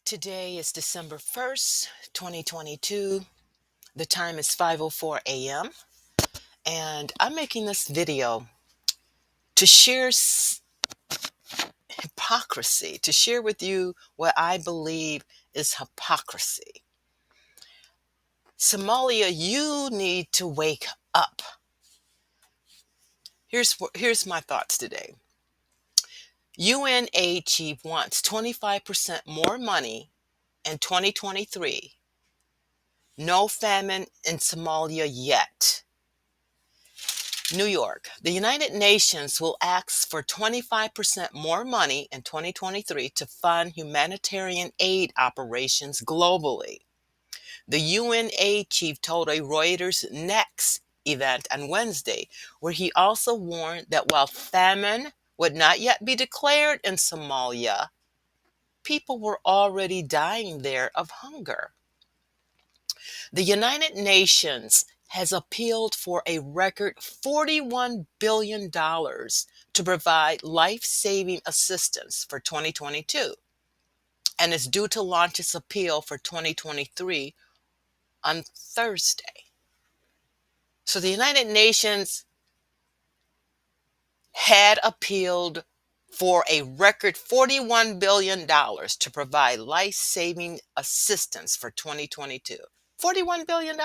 Today is December 1st, 2022. The time is 5:04 a.m. and I'm making this video to share hypocrisy, to share with you what I believe is hypocrisy. Somalia, you need to wake up. Here's my thoughts today. UN aid chief wants 25% more money in 2023. No famine in Somalia yet. New York, the United Nations will ask for 25% more money in 2023 to fund humanitarian aid operations globally. The UN aid chief told a Reuters Next event on Wednesday, where he also warned that while famine would not yet be declared in Somalia, people were already dying there of hunger. The United Nations has appealed for a record $41 billion to provide life-saving assistance for 2022 and is due to launch its appeal for 2023 on Thursday. So the United Nations had appealed for a record $41 billion to provide life-saving assistance for 2022. $41 billion.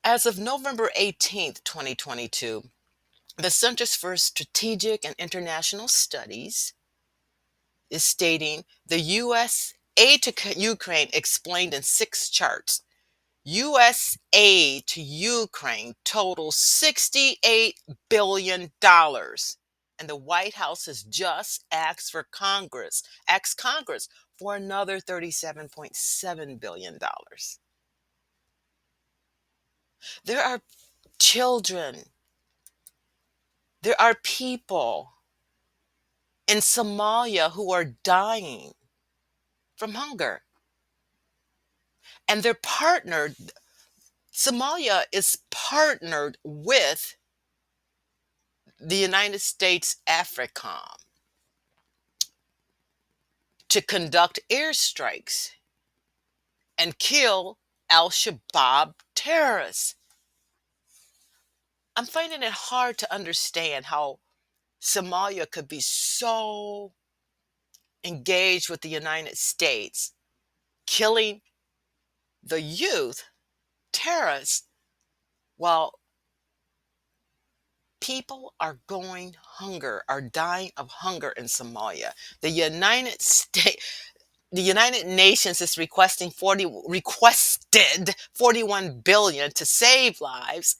As of November 18th, 2022, the Centers for Strategic and International Studies is stating the U.S. aid to Ukraine explained in 6 charts. U.S. aid to Ukraine totals $68 billion. And the White House has just asked Congress for another $37.7 billion. There are children, there are people in Somalia who are dying from hunger. And they're partnered, Somalia is partnered with the United States Africom to conduct airstrikes and kill Al-Shabaab terrorists. I'm finding it hard to understand how Somalia could be so engaged with the United States, killing the youth, terrorists, while people are dying of hunger in Somalia. The United Nations is requested 41 billion to save lives,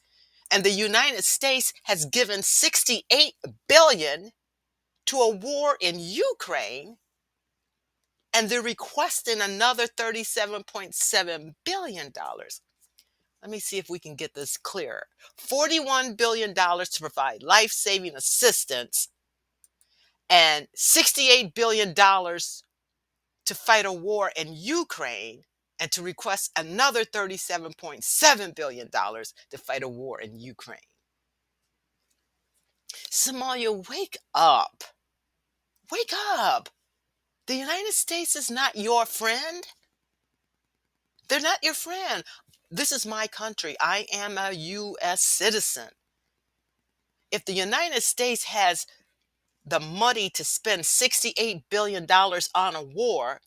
and the United States has given 68 billion to a war in Ukraine, and they're requesting another $37.7 billion. Let me see if we can get this clearer. $41 billion to provide life-saving assistance and $68 billion to fight a war in Ukraine, and to request another $37.7 billion to fight a war in Ukraine. Somalia, wake up. Wake up. The United States is not your friend. They're not your friend. This is my country. I am a U.S. citizen. If the United States has the money to spend $68 billion on a war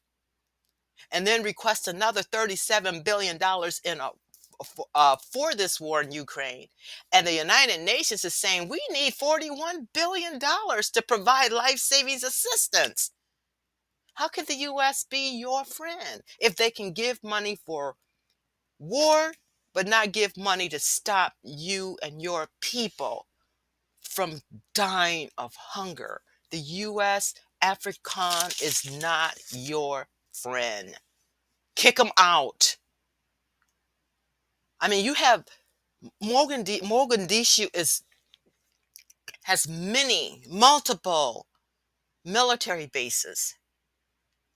and then request another $37 billion for this war in Ukraine, and the United Nations is saying we need $41 billion to provide life-saving assistance, how could the U.S. be your friend if they can give money for war but not give money to stop you and your people from dying of hunger? The U.S. Africom is not your friend. Kick them out. I mean, you have Mogadishu has multiple military bases,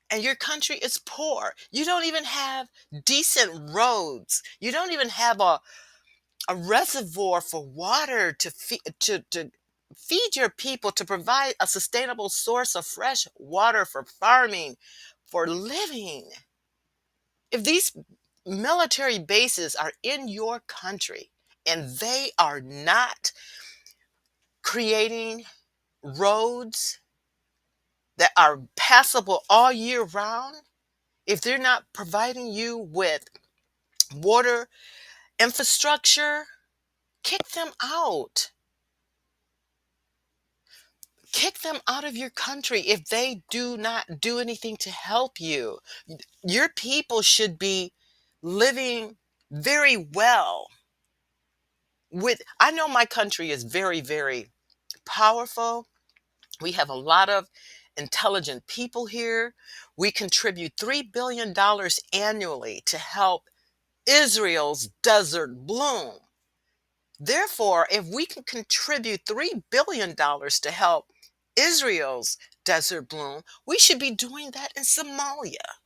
and your country is poor. You don't even have decent roads. You don't even have a reservoir for water to feed your people, to provide a sustainable source of fresh water for farming, for living. If these military bases are in your country and they are not creating roads that are passable all year round, if they're not providing you with water infrastructure, kick them out. Kick them out of your country if they do not do anything to help you. Your people should be living very well. I know my country is very, very powerful. We have a lot of intelligent people here. We contribute $3 billion annually to help Israel's desert bloom. Therefore, if we can contribute $3 billion to help Israel's desert bloom, we should be doing that in Somalia.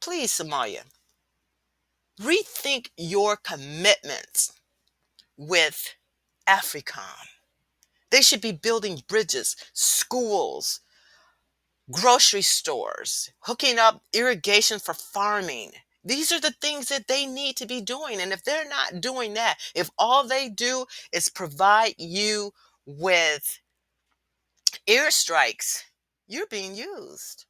Please, Somalia, rethink your commitments with Africom. They should be building bridges, schools, grocery stores, hooking up irrigation for farming. These are the things that they need to be doing. And if they're not doing that, if all they do is provide you with airstrikes, you're being used.